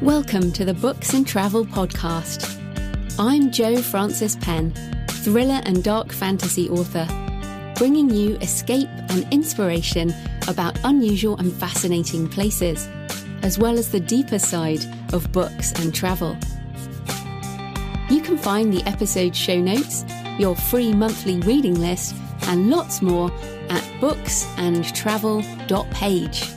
Welcome to the Books and Travel Podcast. I'm Jo Frances Penn, thriller and dark fantasy author, bringing you escape and inspiration about unusual and fascinating places, as well as the deeper side of books and travel. You can find the episode show notes, your free monthly reading list, and lots more at booksandtravel.page.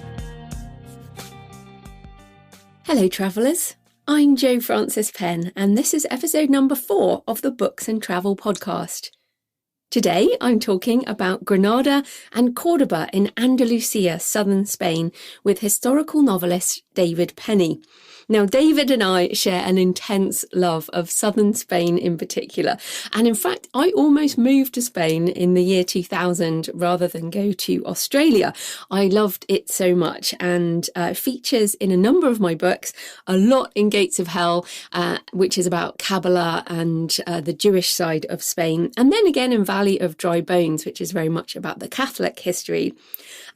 Hello travellers, I'm Jo Frances Penn and this is episode number 4 of the Books and Travel Podcast. Today I'm talking about Granada and Cordoba in Andalusia, southern Spain, with historical novelist David Penny. Now, David and I share an intense love of southern Spain in particular. And in fact, I almost moved to Spain in the year 2000 rather than go to Australia. I loved it so much and features in a number of my books, a lot in Gates of Hell, which is about Kabbalah and the Jewish side of Spain. And then again in Valley of Dry Bones, which is very much about the Catholic history.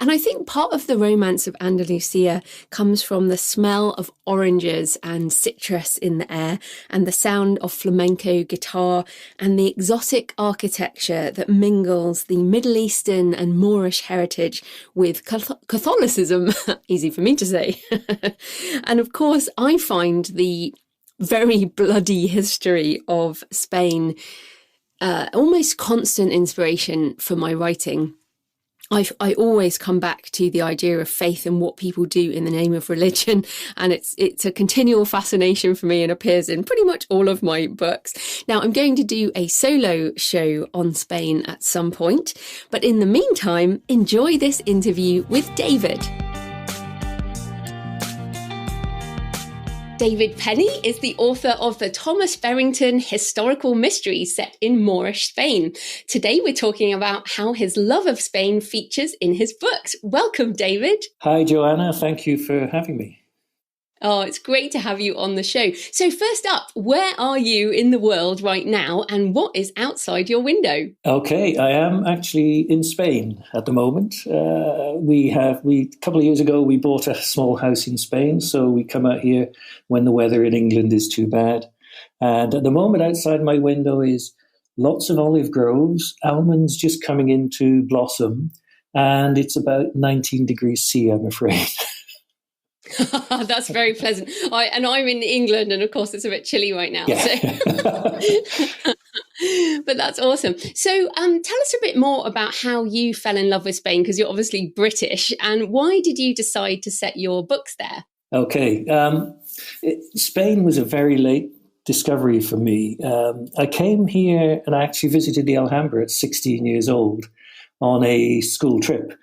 And I think part of the romance of Andalusia comes from the smell of oranges and citrus in the air and the sound of flamenco guitar and the exotic architecture that mingles the Middle Eastern and Moorish heritage with Catholicism. Easy for me to say. And of course, I find the very bloody history of Spain almost constant inspiration for my writing. I always come back to the idea of faith and what people do in the name of religion. And it's a continual fascination for me and appears in pretty much all of my books. Now, I'm going to do a solo show on Spain at some point. But in the meantime, enjoy this interview with David. David Penny is the author of the Thomas Berrington historical mysteries set in Moorish Spain. Today we're talking about how his love of Spain features in his books. Welcome, David. Hi, Joanna. Thank you for having me. Oh, it's great to have you on the show. So first up, where are you in the world right now and what is outside your window? Okay, I am actually in Spain at the moment. A couple of years ago, we bought a small house in Spain. So we come out here when the weather in England is too bad. And at the moment, outside my window is lots of olive groves, almonds just coming into blossom. And it's about 19 degrees C, I'm afraid. That's very pleasant. I'm in England, and of course it's a bit chilly right now. Yeah. So. But that's awesome. So tell us a bit more about how you fell in love with Spain, because you're obviously British, and why did you decide to set your books there? Okay. Spain was a very late discovery for me. I came here and I actually visited the Alhambra at 16 years old on a school trip.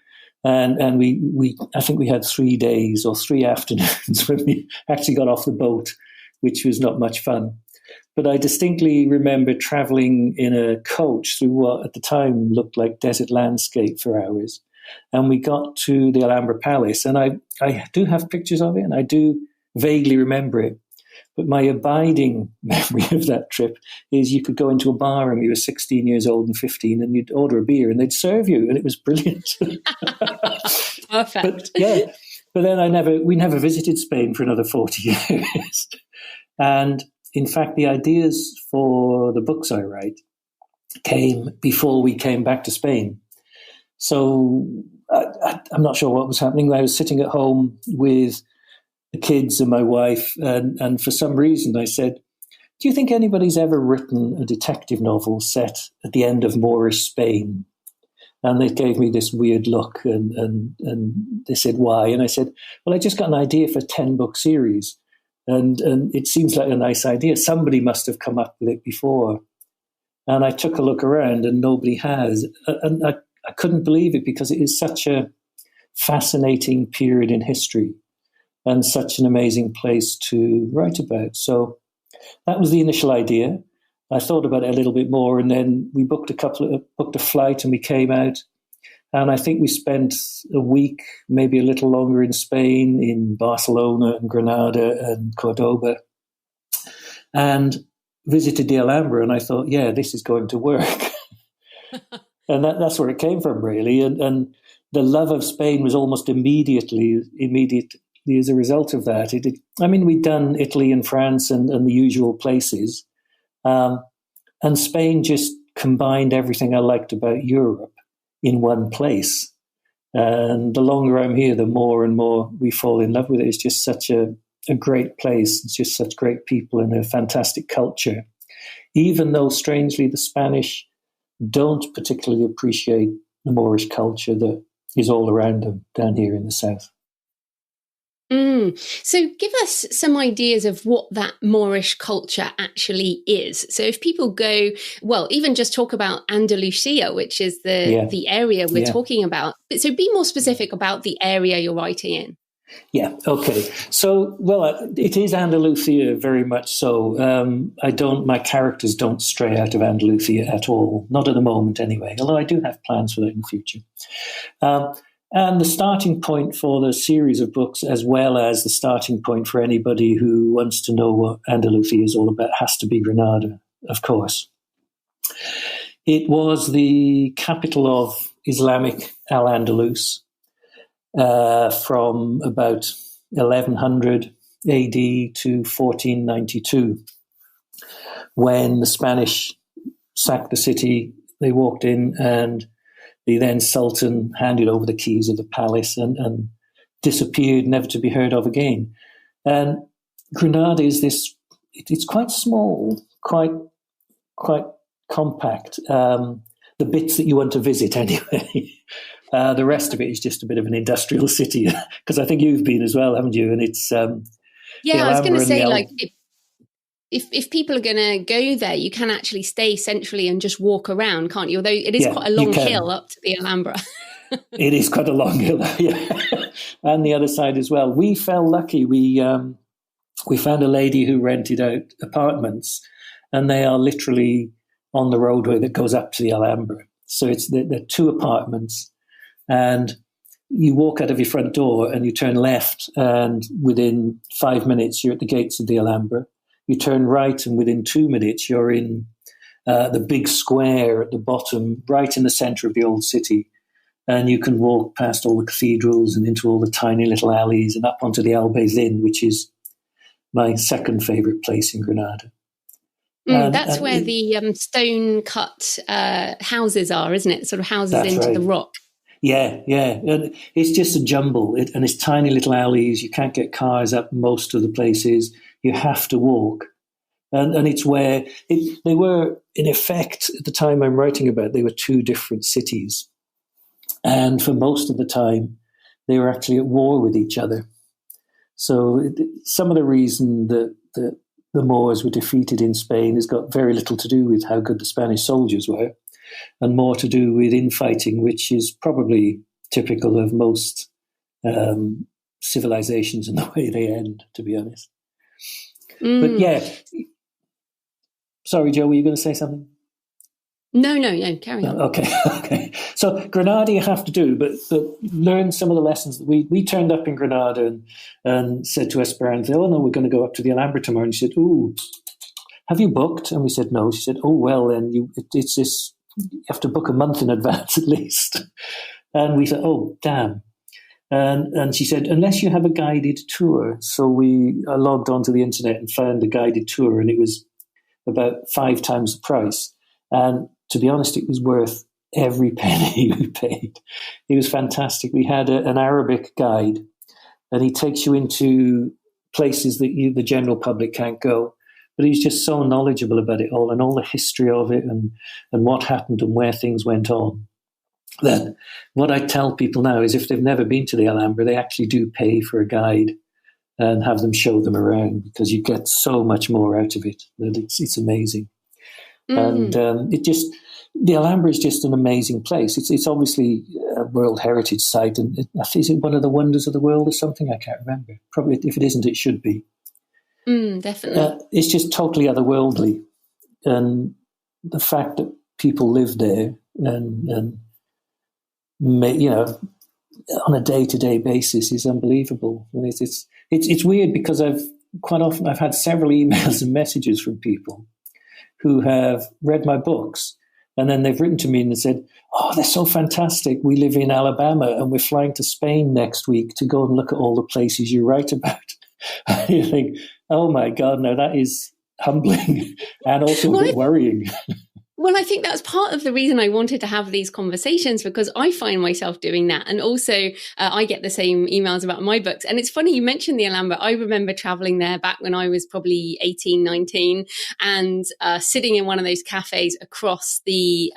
And we I think we had 3 days or 3 afternoons when we actually got off the boat, which was not much fun. But I distinctly remember traveling in a coach through what at the time looked like desert landscape for hours. And we got to the Alhambra Palace, and I do have pictures of it, and I do vaguely remember it. But my abiding memory of that trip is you could go into a bar and you were 16 years old and 15 and you'd order a beer and they'd serve you, and it was brilliant. Perfect. But then we never visited Spain for another 40 years. And in fact, the ideas for the books I write came before we came back to Spain. So I'm not sure what was happening. I was sitting at home with the kids and my wife, and for some reason I said, do you think anybody's ever written a detective novel set at the end of Moorish Spain? And they gave me this weird look, and they said, why? And I said, well, I just got an idea for a 10-book series, and it seems like a nice idea. Somebody must have come up with it before. And I took a look around and nobody has. And I couldn't believe it, because it is such a fascinating period in history and such an amazing place to write about. So that was the initial idea. I thought about it a little bit more, and then we booked a flight, and we came out. And I think we spent a week, maybe a little longer, in Spain, in Barcelona and Granada and Cordoba, and visited the Alhambra. And I thought, yeah, this is going to work. And that's where it came from, really. And the love of Spain was almost immediately as a result of that, we'd done Italy and France and the usual places, and Spain just combined everything I liked about Europe in one place. And the longer I'm here, the more and more we fall in love with it. It's just such a great place. It's just such great people and a fantastic culture. Even though, strangely, the Spanish don't particularly appreciate the Moorish culture that is all around them down here in the south. So give us some ideas of what that Moorish culture actually is. So if people go, well, even just talk about Andalusia, which is the area we're talking about. So be more specific about the area you're writing in. Yeah, okay. So, it is Andalusia very much so. My characters don't stray out of Andalusia at all, not at the moment anyway, although I do have plans for that in the future. And the starting point for the series of books, as well as the starting point for anybody who wants to know what Andalusia is all about, has to be Granada, of course. It was the capital of Islamic Al-Andalus from about 1100 AD to 1492, when the Spanish sacked the city. They walked in and the then Sultan handed over the keys of the palace and disappeared, never to be heard of again. And Granada is it's quite small, quite compact. The bits that you want to visit anyway. The rest of it is just a bit of an industrial city, because I think you've been as well, haven't you? And it's I was going to say, if people are going to go there, you can actually stay centrally and just walk around, can't you? Although it is quite a long hill up to the Alhambra. It is quite a long hill, and the other side as well. We felt lucky. We found a lady who rented out apartments, and they are literally on the roadway that goes up to the Alhambra. So they're two apartments, and you walk out of your front door and you turn left, and within 5 minutes you're at the gates of the Alhambra. You turn right, and within 2 minutes you're in the big square at the bottom, right in the centre of the old city. And you can walk past all the cathedrals and into all the tiny little alleys and up onto the Albayzin, which is my second favourite place in Granada. That's where the stone-cut houses are, isn't it? Sort of houses into the rock. Yeah. And it's just a jumble. And it's tiny little alleys. You can't get cars up most of the places. You have to walk. And it's where they were, in effect, at the time I'm writing about, they were two different cities. And for most of the time, they were actually at war with each other. So some of the reason that the Moors were defeated in Spain has got very little to do with how good the Spanish soldiers were, and more to do with infighting, which is probably typical of most civilizations and the way they end, to be honest. But sorry, Joe, were you going to say something? No, carry on. Okay. So Granada you have to do, but learn some of the lessons. We turned up in Granada and said to Esperanza, "Oh no, we're going to go up to the Alhambra tomorrow." And she said, "Ooh, have you booked?" And we said, "No." She said, "Oh well, then you have to book a month in advance at least." And we said, "Oh damn." And she said, "Unless you have a guided tour." So we logged onto the internet and found a guided tour, and it was about 5 times the price. And to be honest, it was worth every penny we paid. It was fantastic. We had an Arabic guide, and he takes you into places that the general public can't go. But he's just so knowledgeable about it all and all the history of it and what happened and where things went on. That what I tell people now is if they've never been to the Alhambra, they actually do pay for a guide and have them show them around, because you get so much more out of it. That it's amazing. And the Alhambra is just an amazing place. It's obviously a World Heritage Site, and is it one of the wonders of the world or something? I can't remember. Probably, if it isn't, it should be. Definitely. It's just totally otherworldly, and the fact that people live there and on a day-to-day basis is unbelievable. And it's weird, because I've had several emails and messages from people who have read my books And then they've written to me and said, "Oh, they're so fantastic. We live in Alabama and we're flying to Spain next week to go and look at all the places you write about." You think, oh my God, no, that is humbling and also a bit worrying. Well, I think that's part of the reason I wanted to have these conversations, because I find myself doing that. And also I get the same emails about my books. And it's funny, you mentioned the Alhambra. I remember traveling there back when I was probably 18, 19 and sitting in one of those cafes across the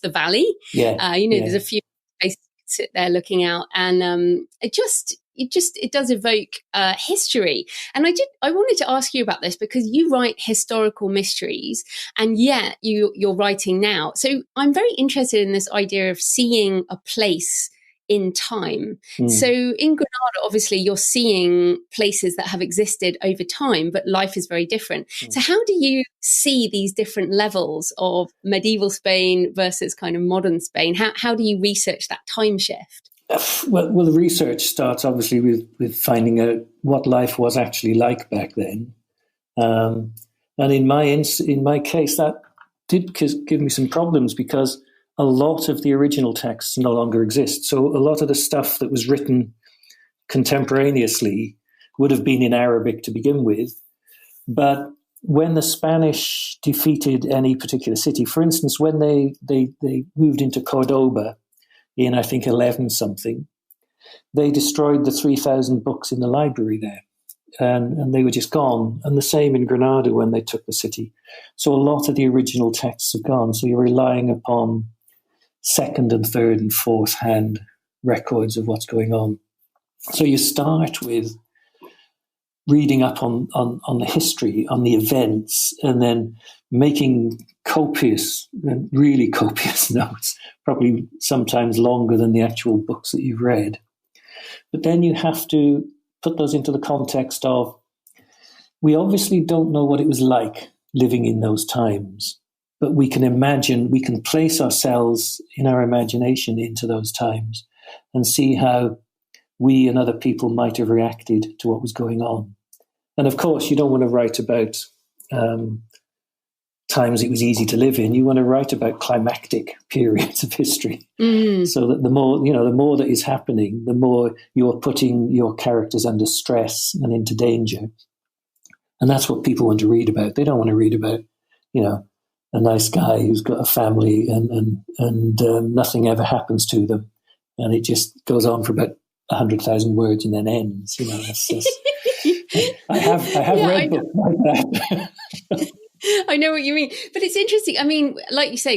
valley. Yeah. There's a few places you can sit there looking out, and it does evoke history. And I wanted to ask you about this because you write historical mysteries, and yet you're writing now. So I'm very interested in this idea of seeing a place in time. So in Granada, obviously, you're seeing places that have existed over time, but life is very different. So how do you see these different levels of medieval Spain versus kind of modern Spain? How do you research that time shift? Well, the research starts obviously with finding out what life was actually like back then, and in my case, that did give me some problems because a lot of the original texts no longer exist. So a lot of the stuff that was written contemporaneously would have been in Arabic to begin with, but when the Spanish defeated any particular city, for instance, when they moved into Cordoba in, I think, 11 something, they destroyed the 3,000 books in the library there, and they were just gone. And the same in Granada when they took the city. So a lot of the original texts have gone. So you're relying upon second and third and fourth hand records of what's going on. So you start with reading up on the history, on the events, and then making copious and really copious notes, probably sometimes longer than the actual books that you've read. But then you have to put those into the context of, we obviously don't know what it was like living in those times, but we can imagine, we can place ourselves in our imagination into those times and see how we and other people might have reacted to what was going on. And of course, you don't want to write about times it was easy to live in. You want to write about climactic periods of history, so that the more that is happening, the more you're putting your characters under stress and into danger. And that's what people want to read about. They don't want to read about, a nice guy who's got a family and nothing ever happens to them, and it just goes on for about 100,000 words and then ends. I have read books like that. I know what you mean, but it's interesting. I mean, like you say,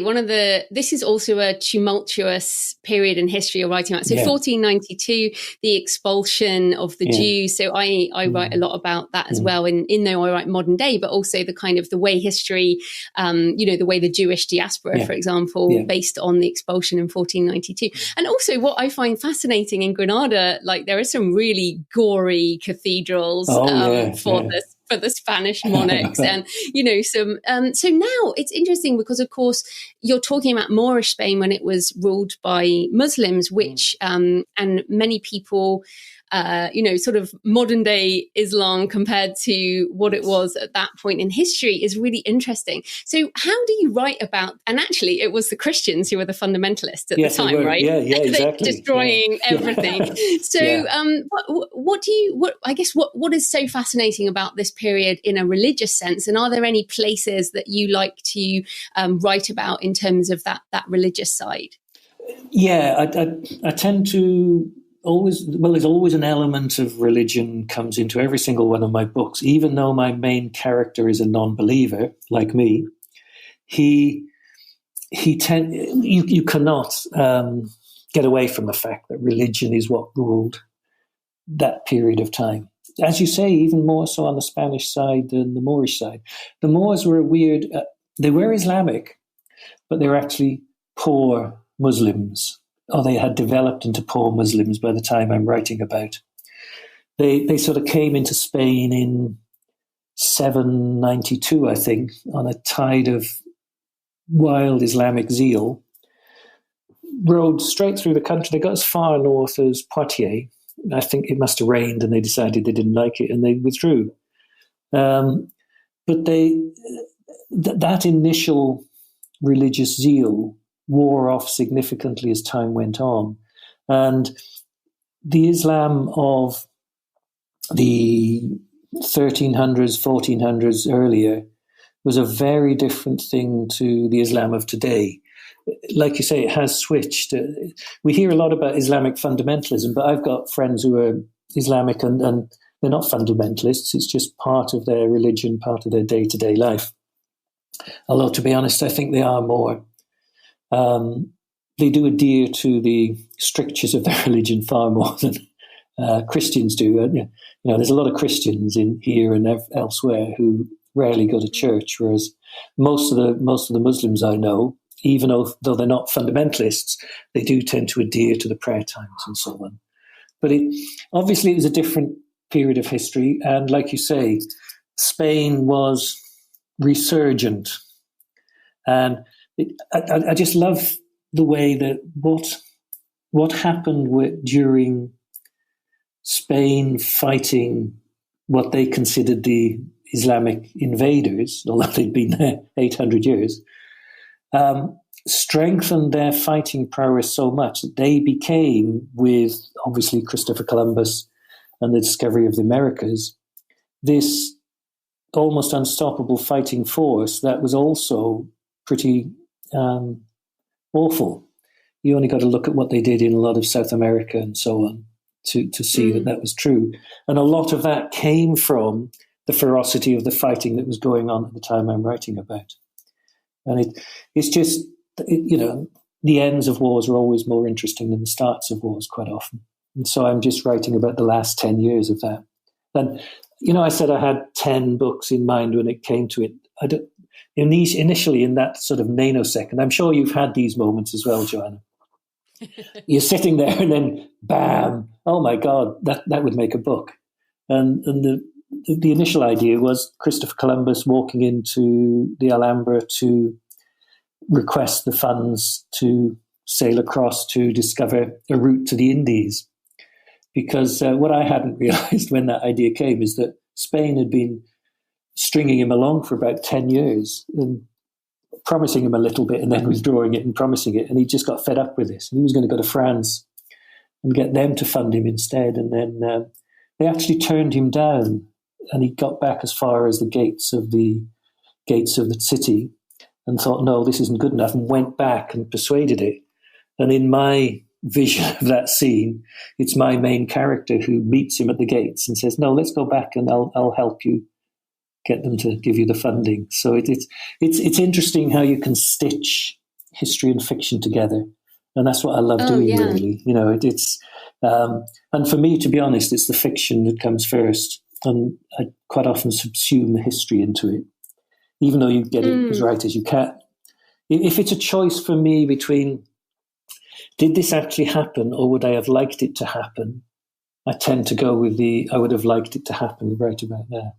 this is also a tumultuous period in history you're writing about. So 1492, the expulsion of the Jews. So I write a lot about that as well. In though I write modern day, but also the kind of the way history, the way the Jewish diaspora, for example, based on the expulsion in 1492. And also what I find fascinating in Granada, like there are some really gory cathedrals for the Spanish monarchs and, so now it's interesting because, of course, you're talking about Moorish Spain when it was ruled by Muslims, which, and many people, sort of modern day Islam compared to what it was at that point in history is really interesting. So how do you write about, and actually it was the Christians who were the fundamentalists at the time, right? Yeah, exactly. Destroying everything. So what is so fascinating about this period in a religious sense? And are there any places that you like to write about in terms of that religious side? Yeah, I tend to there's always an element of religion comes into every single one of my books, even though my main character is a non-believer like me. You cannot get away from the fact that religion is what ruled that period of time. As you say, even more so on the Spanish side than the Moorish side. The Moors were they were Islamic, but they were actually poor Muslims, or they had developed into poor Muslims by the time I'm writing about. They sort of came into Spain in 792, I think, on a tide of wild Islamic zeal, rode straight through the country. They got as far north as Poitiers. I think it must have rained and they decided they didn't like it and they withdrew. But that initial religious zeal wore off significantly as time went on. And the Islam of the 1300s, 1400s earlier was a very different thing to the Islam of today. Like you say, it has switched. We hear a lot about Islamic fundamentalism, but I've got friends who are Islamic and they're not fundamentalists. It's just part of their religion, part of their day-to-day life. Although, to be honest, I think they are more. They do adhere to the strictures of their religion far more than Christians do. There's a lot of Christians in here and elsewhere who rarely go to church, whereas most of the Muslims I know, even though they're not fundamentalists, they do tend to adhere to the prayer times and so on. But obviously it was a different period of history, and like you say, Spain was resurgent, and I just love the way that what happened during Spain fighting what they considered the Islamic invaders, although they'd been there 800 years, strengthened their fighting prowess so much that they became, with obviously Christopher Columbus and the discovery of the Americas, this almost unstoppable fighting force that was also pretty awful. You only got to look at what they did in a lot of South America and so on to see that was true. And a lot of that came from the ferocity of the fighting that was going on at the time I'm writing about. And it's just, the ends of wars are always more interesting than the starts of wars quite often. And so I'm just writing about the last 10 years of that. And, I said I had 10 books in mind when it came to it. Initially in that sort of nanosecond, I'm sure you've had these moments as well, Joanna. You're sitting there and then, bam, oh my God, that would make a book. And the initial idea was Christopher Columbus walking into the Alhambra to request the funds to sail across to discover a route to the Indies. Because what I hadn't realized when that idea came is that Spain had been stringing him along for about 10 years and promising him a little bit and then withdrawing it and promising it. And he just got fed up with this. And he was going to go to France and get them to fund him instead. And then they actually turned him down, and he got back as far as the gates of the city and thought, no, this isn't good enough, and went back and persuaded it. And in my vision of that scene, it's my main character who meets him at the gates and says, no, let's go back and I'll help you get them to give you the funding. So it's interesting how you can stitch history and fiction together. And that's what I love doing, really. It's and for me, to be honest, it's the fiction that comes first. And I quite often subsume the history into it, even though you get it as right as you can. If it's a choice for me between, did this actually happen or would I have liked it to happen, I tend to go with I would have liked it to happen, right about that.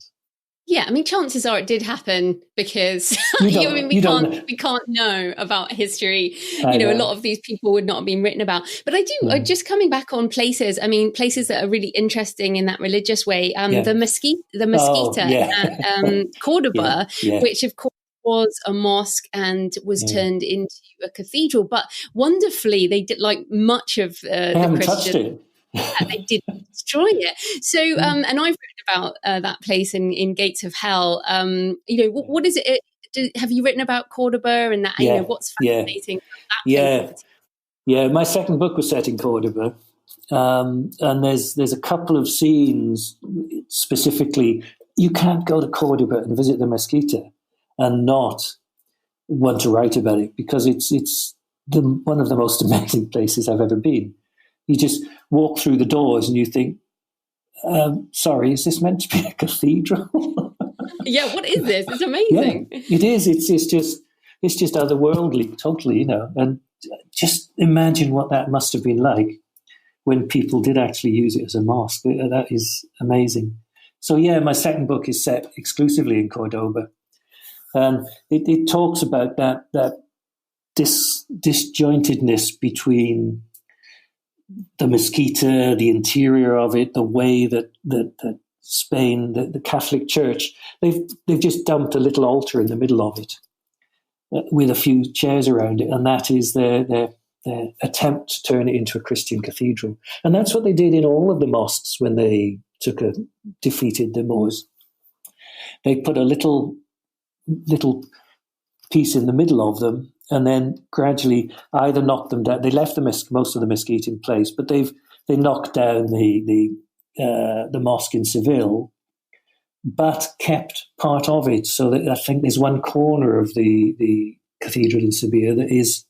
Yeah, I mean, chances are it did happen because we can't know about history. A lot of these people would not have been written about. But I do, just coming back on places, places that are really interesting in that religious way. The Mesquita at Cordoba, which of course was a mosque and was turned into a cathedral. But wonderfully, they did, like much of the Christian. They didn't destroy it. So, and I've written about that place in Gates of Hell. What is it? Have you written about Cordoba and that? What's fascinating about that place? Yeah. My second book was set in Cordoba, and there's a couple of scenes specifically. You can't go to Cordoba and visit the Mesquita and not want to write about it, because it's one of the most amazing places I've ever been. You just walk through the doors and you think, sorry, is this meant to be a cathedral? Yeah, what is this? It's amazing. Yeah, it is. It's just otherworldly, totally, And just imagine what that must have been like when people did actually use it as a mosque. That is amazing. So yeah, my second book is set exclusively in Cordoba. And it talks about that disjointedness between the Mesquita, the interior of it, the way that Spain, the Catholic Church, they've just dumped a little altar in the middle of it. with a few chairs around it, and that is their attempt to turn it into a Christian cathedral. And that's what they did in all of the mosques when they defeated the Moors. They put a little piece in the middle of them, and then gradually either knocked them down. They left most of the mesquite in place, but they knocked down the mosque in Seville, but kept part of it. So that I think there's one corner of the cathedral in Sevilla that is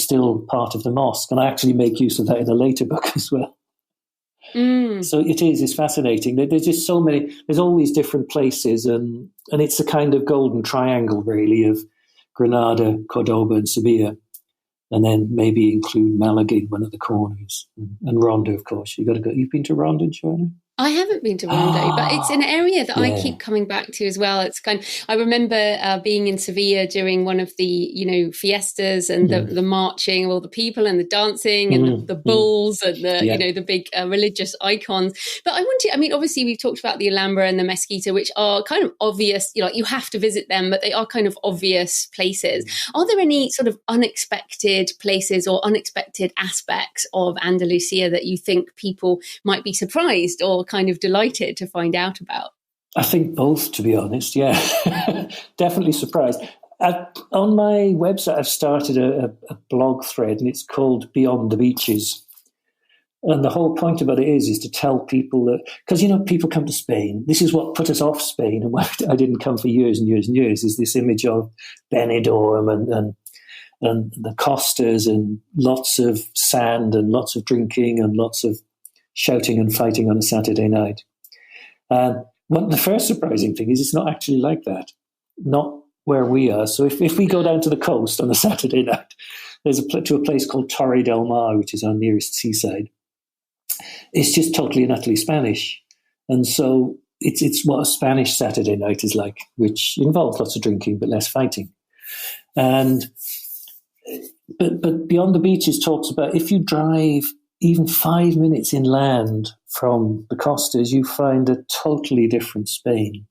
still part of the mosque, and I actually make use of that in a later book as well. So it's fascinating. There's just so many. There's all these different places, and it's a kind of golden triangle, really, of Granada, Cordoba, and Sevilla, and then maybe include Malaga in one of the corners, and Ronda, of course. You've got to go. You've been to Ronda, Joanna? I haven't been to Ronda, but it's an area that I keep coming back to as well. It's I remember being in Sevilla during one of the, fiestas and the marching of all the people and the dancing and the bulls and the, the big religious icons. But obviously we've talked about the Alhambra and the Mezquita, which are kind of obvious, you have to visit them, but they are kind of obvious places. Are there any sort of unexpected places or unexpected aspects of Andalusia that you think people might be surprised or kind of delighted to find out about? I think both, to be honest. Yeah, definitely surprised. On my website, I've started a blog thread, and it's called Beyond the Beaches. And the whole point about it is to tell people that, because, people come to Spain. This is what put us off Spain, and why I didn't come for years and years and years, is this image of Benidorm and the costas and lots of sand and lots of drinking and lots of shouting and fighting on a Saturday night. The first surprising thing is it's not actually like that, not where we are. So if we go down to the coast on a Saturday night, there's to a place called Torre del Mar, which is our nearest seaside. It's just totally and utterly Spanish. And so it's what a Spanish Saturday night is like, which involves lots of drinking but less fighting. But Beyond the Beaches talks about if you drive even 5 minutes inland from the costas, you find a totally different Spain.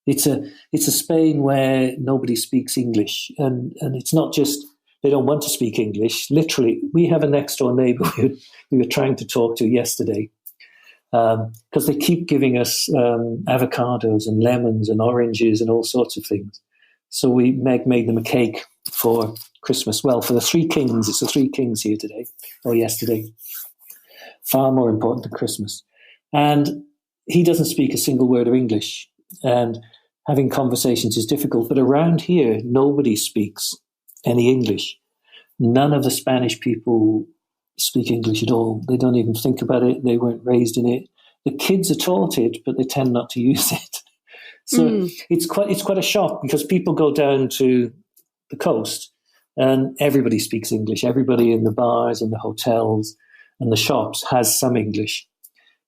It's a Spain where nobody speaks English, and it's not just they don't want to speak English. Literally, we have a next door neighbour we were trying to talk to yesterday because they keep giving us avocados and lemons and oranges and all sorts of things. So we made them a cake for Christmas. Well, for the Three Kings, it's the Three Kings here today, or yesterday. Far more important than Christmas. And he doesn't speak a single word of English. And having conversations is difficult. But around here, nobody speaks any English. None of the Spanish people speak English at all. They don't even think about it. They weren't raised in it. The kids are taught it, but they tend not to use it. So it's quite a shock, because people go down to the coast and everybody speaks English. Everybody in the bars and the hotels and the shops has some English.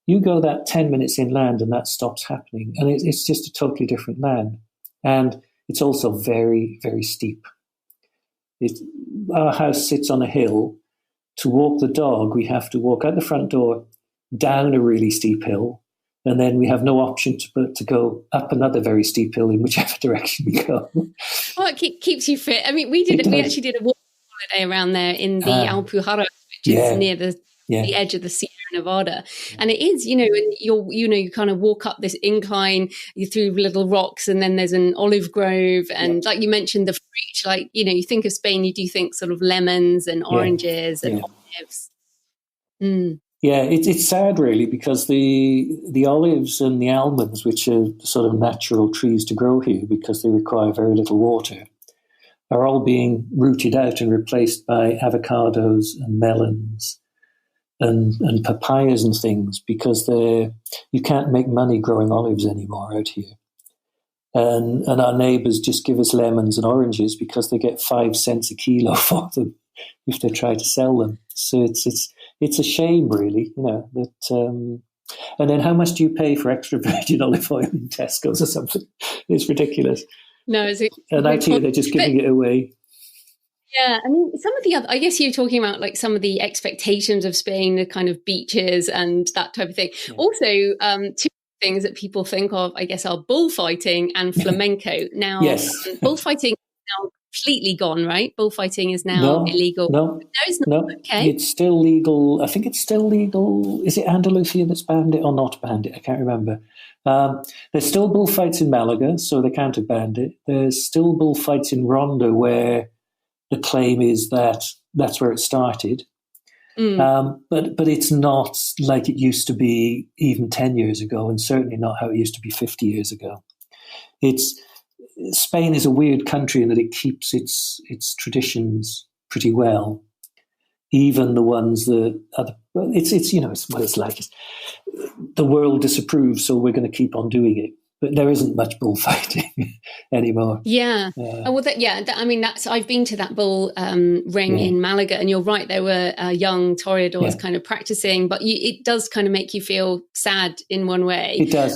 You go that 10 minutes inland and that stops happening. And it's just a totally different land. And it's also very, very steep. Our house sits on a hill. To walk the dog, we have to walk out the front door, down a really steep hill, and then we have no option to go up another very steep hill in whichever direction we go. Well, it keeps you fit. I mean, we actually did a walk holiday around there in the Alpujarras, which is near the edge of the Sierra Nevada. And it is, and you kind of walk up this incline, you through little rocks, and then there's an olive grove. And like you mentioned, the fruit, you think of Spain, you do think sort of lemons and oranges and olives. Yeah, it's sad really, because the olives and the almonds, which are sort of natural trees to grow here because they require very little water, are all being rooted out and replaced by avocados and melons and papayas and things, because you can't make money growing olives anymore out here. And our neighbours just give us lemons and oranges because they get 5 cents a kilo for them if they try to sell them. So it's a shame, really, that. And then how much do you pay for extra virgin olive oil in Tesco's or something? It's ridiculous. No, and out here they're just giving it away. Yeah, I mean, some of the other, I guess you're talking about like some of the expectations of Spain, the kind of beaches and that type of thing. Yeah. Also, two things that people think of, I guess, are bullfighting and flamenco. Now, yes. Bullfighting now completely gone, right? Bullfighting is now illegal. No, it's not. no. Okay. It's still legal. I think it's still legal. Is it Andalusia that's banned it or not banned it? I can't remember. There's still bullfights in Malaga, so they can't have banned it. There's still bullfights in Ronda where the claim is that that's where it started. But it's not like it used to be even 10 years ago, and certainly not how it used to be 50 years ago. Spain is a weird country in that it keeps its traditions pretty well, even the ones that it's what it's like. The world disapproves, so we're going to keep on doing it. But there isn't much bullfighting anymore. Yeah. I've been to that bull ring in Malaga, and you're right. There were young toreadors kind of practicing, but it does kind of make you feel sad in one way. It does.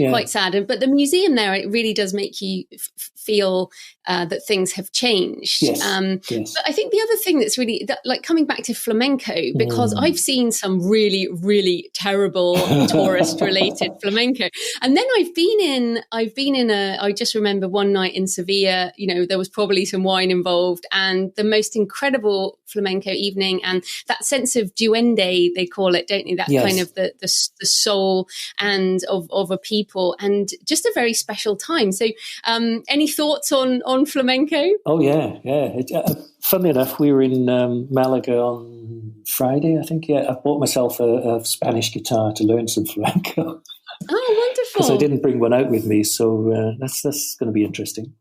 Quite sad. But the museum there, it really does make you feel that things have changed. Yes. But I think the other thing that's really like coming back to flamenco, because I've seen some really, really terrible tourist-related flamenco, and then I just remember one night in Sevilla, there was probably some wine involved, and the most incredible flamenco evening, and that sense of duende, they call it, don't they? That kind of the soul and of a people, and just a very special time. So any thoughts on flamenco? Oh yeah. Funnily enough, we were in Malaga on Friday, I think. I bought myself a Spanish guitar to learn some flamenco. Oh, wonderful. Because I didn't bring one out with me, so that's going to be interesting.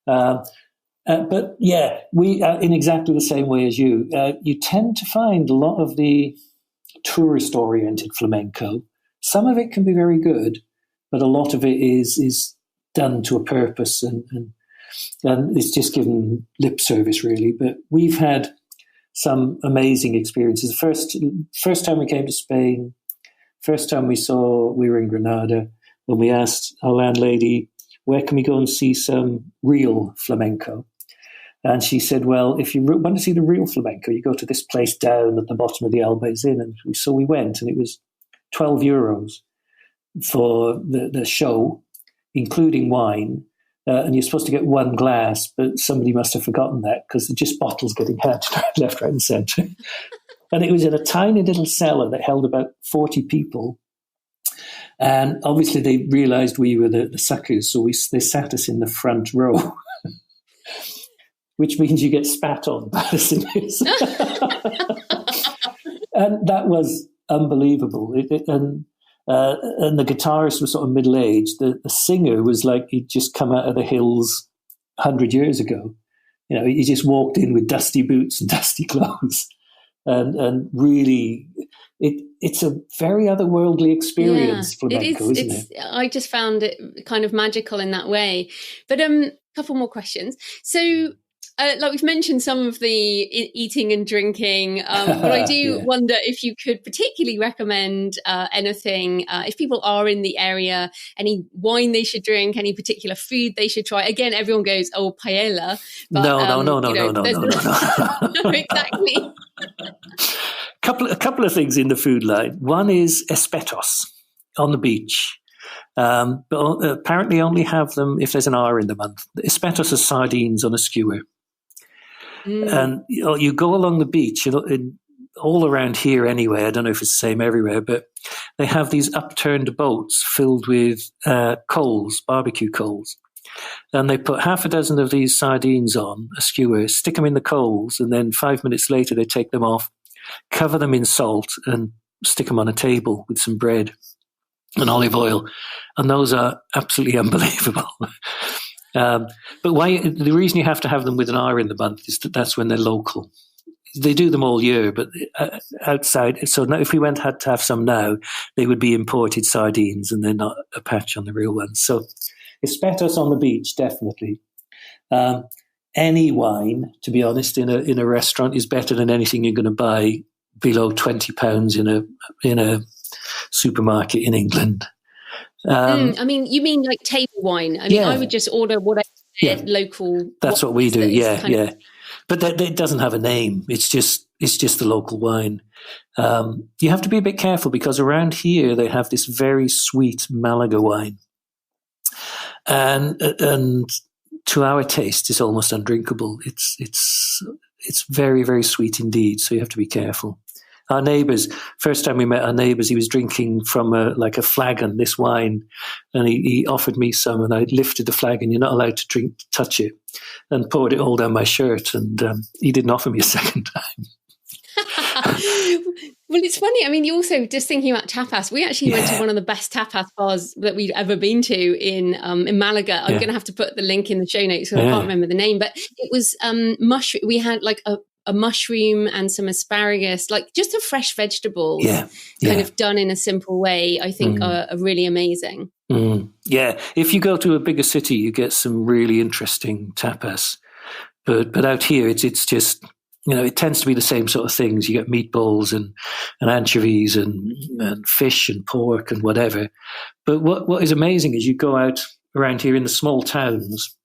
But yeah, we in exactly the same way as you tend to find a lot of the tourist-oriented flamenco. Some of it can be very good, but a lot of it is done to a purpose and it's just given lip service, really. But we've had some amazing experiences. First time we came to Spain, first time we were in Granada, when we asked our landlady, where can we go and see some real flamenco? And she said, well, if you want to see the real flamenco, you go to this place down at the bottom of the Albaicin. And so we went, and it was €12 for the show, including wine. And you're supposed to get one glass, but somebody must have forgotten that because they're just bottles getting handed left, right, and centre. And it was in a tiny little cellar that held about 40 people. And obviously they realised we were the suckers, so they sat us in the front row, which means you get spat on by the singers. And that was unbelievable. And the guitarist was sort of middle-aged. The singer was like he'd just come out of the hills 100 years ago. He just walked in with dusty boots and dusty clothes. And really, it's a very otherworldly experience, flamenco, isn't it? I just found it kind of magical in that way. But a couple more questions. So, like we've mentioned some of the eating and drinking, but I do wonder if you could particularly recommend anything, if people are in the area, any wine they should drink, any particular food they should try. Again, everyone goes, oh, paella. But, no, exactly. A couple of things in the food line. One is espetos on the beach. But apparently only have them if there's an R in the month. Espetos are sardines on a skewer. And you go along the beach, all around here anyway, I don't know if it's the same everywhere, but they have these upturned boats filled with coals, barbecue coals. And they put half a dozen of these sardines on a skewer, stick them in the coals, and then 5 minutes later they take them off, cover them in salt and stick them on a table with some bread and olive oil. And those are absolutely unbelievable. But the reason you have to have them with an R in the month is that's when they're local. They do them all year, but outside. So now if we had to have some now, they would be imported sardines, and they're not a patch on the real ones. So espetos on the beach, definitely. Any wine, to be honest, in a restaurant is better than anything you're going to buy below £20 in a supermarket in England. I mean, you mean like table wine? I mean, I would just order whatever local. That's what we do. Yeah. But it doesn't have a name. It's just the local wine. You have to be a bit careful because around here they have this very sweet Malaga wine, and to our taste, is almost undrinkable. It's very, very sweet indeed. So you have to be careful. Our neighbours, first time we met our neighbours, he was drinking from a flagon, this wine, and he offered me some, and I lifted the flagon. You're not allowed to touch it, and poured it all down my shirt, and he didn't offer me a second time. Well, it's funny. I mean, you also, just thinking about tapas, we actually went to one of the best tapas bars that we'd ever been to in Malaga. I'm going to have to put the link in the show notes because I can't remember the name, but it was mushroom. We had like a mushroom and some asparagus, like just a fresh vegetable, kind of done in a simple way, I think are really amazing. Yeah. If you go to a bigger city, you get some really interesting tapas. But out here, it's just, it tends to be the same sort of things. You get meatballs and anchovies and fish and pork and whatever. But what is amazing is you go out around here in the small towns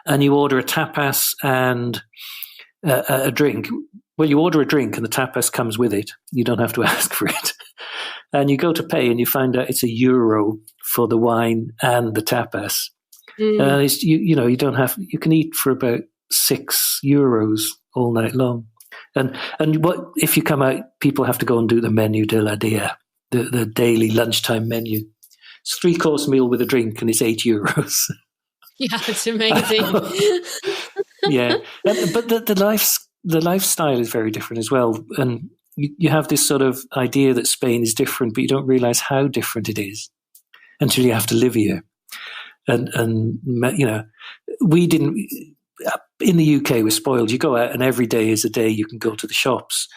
and you order a tapas and a drink. Well, you order a drink and the tapas comes with it. You don't have to ask for it. And you go to pay and you find out it's €1 for the wine and the tapas. It's, you don't have, you can eat for about €6 all night long. And what if you come out, people have to go and do the menu de la dia, the daily lunchtime menu. It's a 3-course meal with a drink and it's €8. Yeah, it's amazing. Yeah, but the lifestyle is very different as well, and you have this sort of idea that Spain is different, but you don't realize how different it is until you have to live here. And we didn't. In the UK, we're spoiled. You go out, and every day is a day you can go to the shops.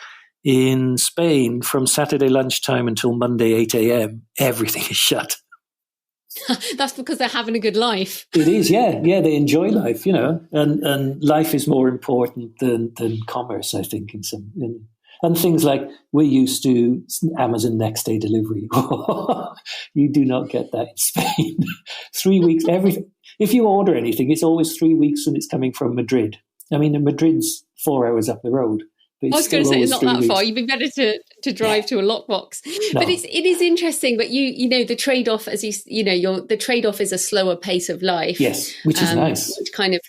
In Spain, from Saturday lunchtime until Monday 8 a.m., everything is shut. That's because they're having a good life. It is, yeah. They enjoy life, and life is more important than commerce, I think, and things like we're used to Amazon next day delivery. You do not get that in Spain. 3 weeks, everything. If you order anything, it's always 3 weeks and it's coming from Madrid. I mean, Madrid's 4 hours up the road. I was going to say it's not that far. You'd be better to drive to a lockbox. No. But it is interesting. But the trade off, as the trade off is a slower pace of life. Yes, which is nice. Which kind of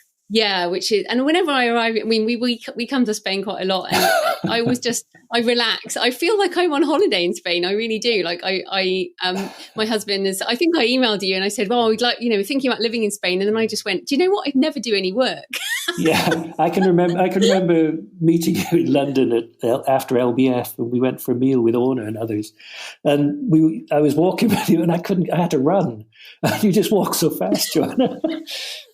which is, and whenever I arrive, I mean, we come to Spain quite a lot, and I relax. I feel like I'm on holiday in Spain. I really do. Like my husband is. I think I emailed you and I said, well, we'd like thinking about living in Spain, and then I just went, do you know what? I'd never do any work. Yeah, I can remember meeting you in London after LBF, and we went for a meal with Orna and others. And I was walking with you, and I had to run. And you just walk so fast, Joanna.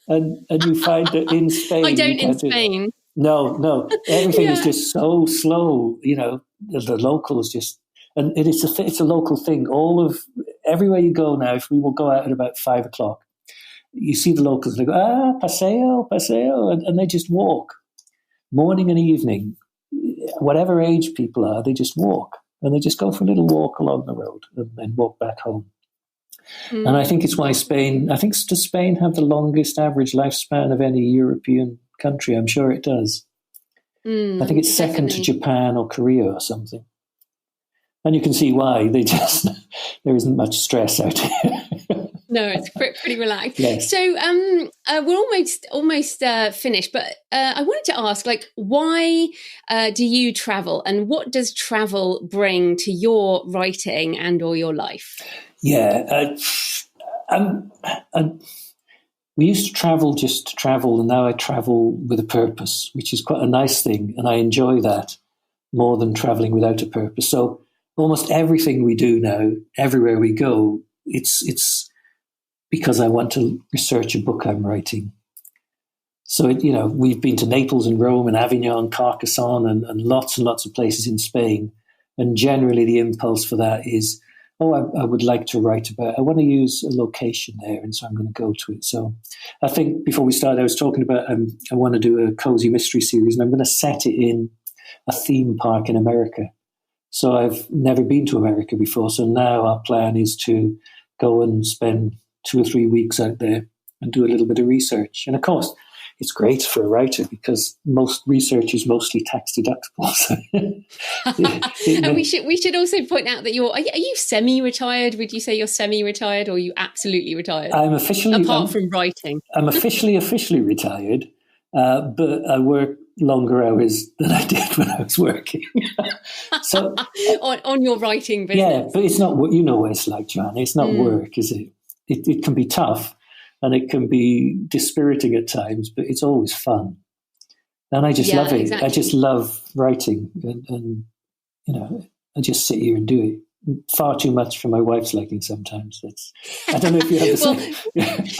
and you find that in Spain, I don't in Spain. No, everything is just so slow. The locals just, and it's a local thing. Everywhere you go now, if we will go out at about 5 o'clock. You see the locals, and they go, paseo, and they just walk. Morning and evening, whatever age people are, they just walk. And they just go for a little walk along the road and then walk back home. And I think it's why does Spain have the longest average lifespan of any European country? I'm sure it does. I think it's second to Japan or Korea or something. And you can see why. There isn't much stress out here. No, it's pretty relaxed. Yes. So we're almost finished, but I wanted to ask, why do you travel, and what does travel bring to your writing and or your life? Yeah, we used to travel just to travel, and now I travel with a purpose, which is quite a nice thing, and I enjoy that more than traveling without a purpose. So almost everything we do now, everywhere we go, it's because I want to research a book I'm writing. So, we've been to Naples and Rome and Avignon, Carcassonne, and lots of places in Spain. And generally the impulse for that is, I would like to write about, I want to use a location there, and so I'm going to go to it. So I think before we started, I was talking about I want to do a cozy mystery series, and I'm going to set it in a theme park in America. So I've never been to America before. So now our plan is to go and spend 2 or 3 weeks out there and do a little bit of research. And of course, it's great for a writer because most research is mostly tax deductible. And we should also point out that are you semi-retired? Would you say you're semi-retired, or are you absolutely retired? I'm officially, apart from writing. I'm officially retired, but I work longer hours than I did when I was working. So on your writing business. Yeah, but it's not what you know what it's like, Joanna. It's not work, is it? It can be tough and it can be dispiriting at times, but it's always fun. And I just love it. Exactly. I just love writing and I just sit here and do it. Far too much for my wife's liking sometimes. I don't know if you have the same.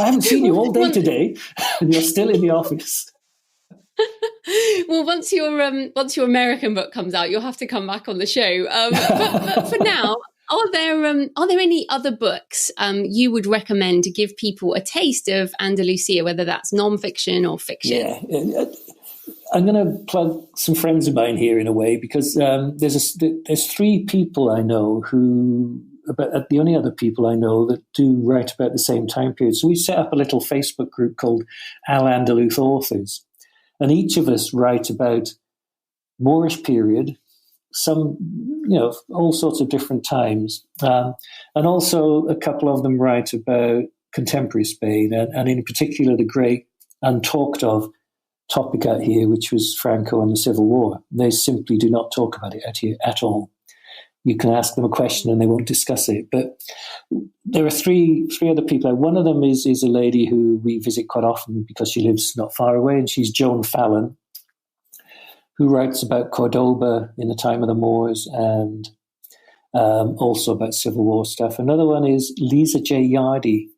I haven't seen you all day today and you're still in the office. Well, once your American book comes out, you'll have to come back on the show. But for now, are there any other books you would recommend to give people a taste of Andalusia, whether that's non-fiction or fiction? Yeah, I'm going to plug some friends of mine here in a way because there's three people I know the only other people I know that do write about the same time period. So we set up a little Facebook group called Al-Andalus Authors. And each of us write about Moorish period, some, all sorts of different times. And also a couple of them write about contemporary Spain, and in particular the great untalked of topic out here, which was Franco and the Civil War. They simply do not talk about it out here at all. You can ask them a question and they won't discuss it. But there are three other people. One of them is a lady who we visit quite often because she lives not far away, and she's Joan Fallon, who writes about Cordoba in the time of the Moors and also about Civil War stuff. Another one is Lisa J. Yarde,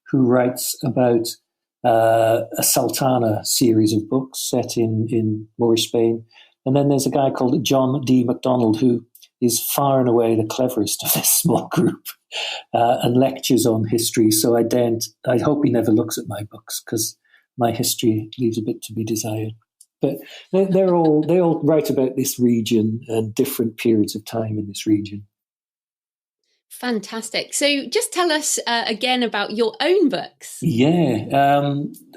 who writes about a Sultana series of books set in Moorish Spain. And then there's a guy called John D. MacDonald, who is far and away the cleverest of this small group and lectures on history. So I hope he never looks at my books because my history leaves a bit to be desired. But they all write about this region and different periods of time in this region. Fantastic. So just tell us again about your own books. Yeah.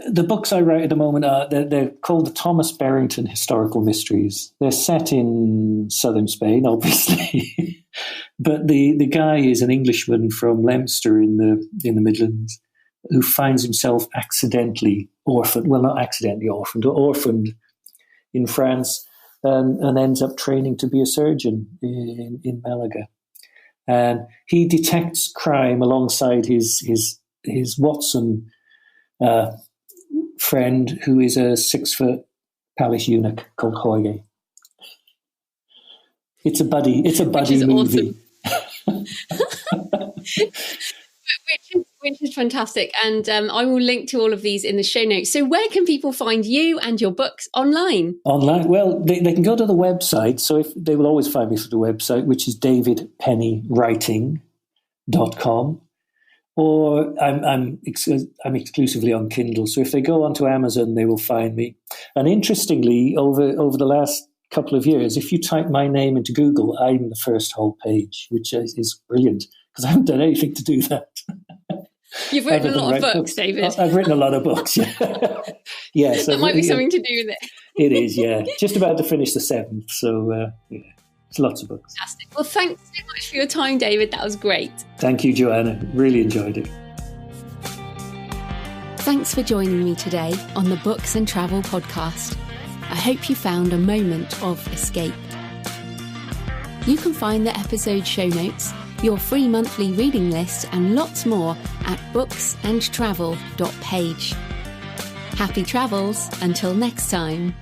The books I write at the moment they're called the Thomas Barrington Historical Mysteries. They're set in southern Spain, obviously. But the guy is an Englishman from Leicester in the Midlands who finds himself accidentally orphaned. Well, not accidentally orphaned in France and ends up training to be a surgeon in Malaga. And he detects crime alongside his Watson friend, who is a 6-foot palace eunuch called Jorge. It's a buddy movie. Awesome. Which is fantastic. And I will link to all of these in the show notes. So where can people find you and your books online? Online? Well, they can go to the website. So they will always find me through the website, which is davidpennywriting.com. Or I'm exclusively on Kindle. So if they go onto Amazon, they will find me. And interestingly, over the last couple of years, if you type my name into Google, I'm the first whole page, which is brilliant because I haven't done anything to do that. You've written a lot of books, David. I've written a lot of books, yeah. Yes, that might be something to do with it. It is, yeah. Just about to finish the 7th, so it's lots of books. Fantastic. Well, thanks so much for your time, David. That was great. Thank you, Joanna. Really enjoyed it. Thanks for joining me today on the Books and Travel podcast. I hope you found a moment of escape. You can find the episode show notes, your free monthly reading list and lots more at booksandtravel.page. Happy travels until next time.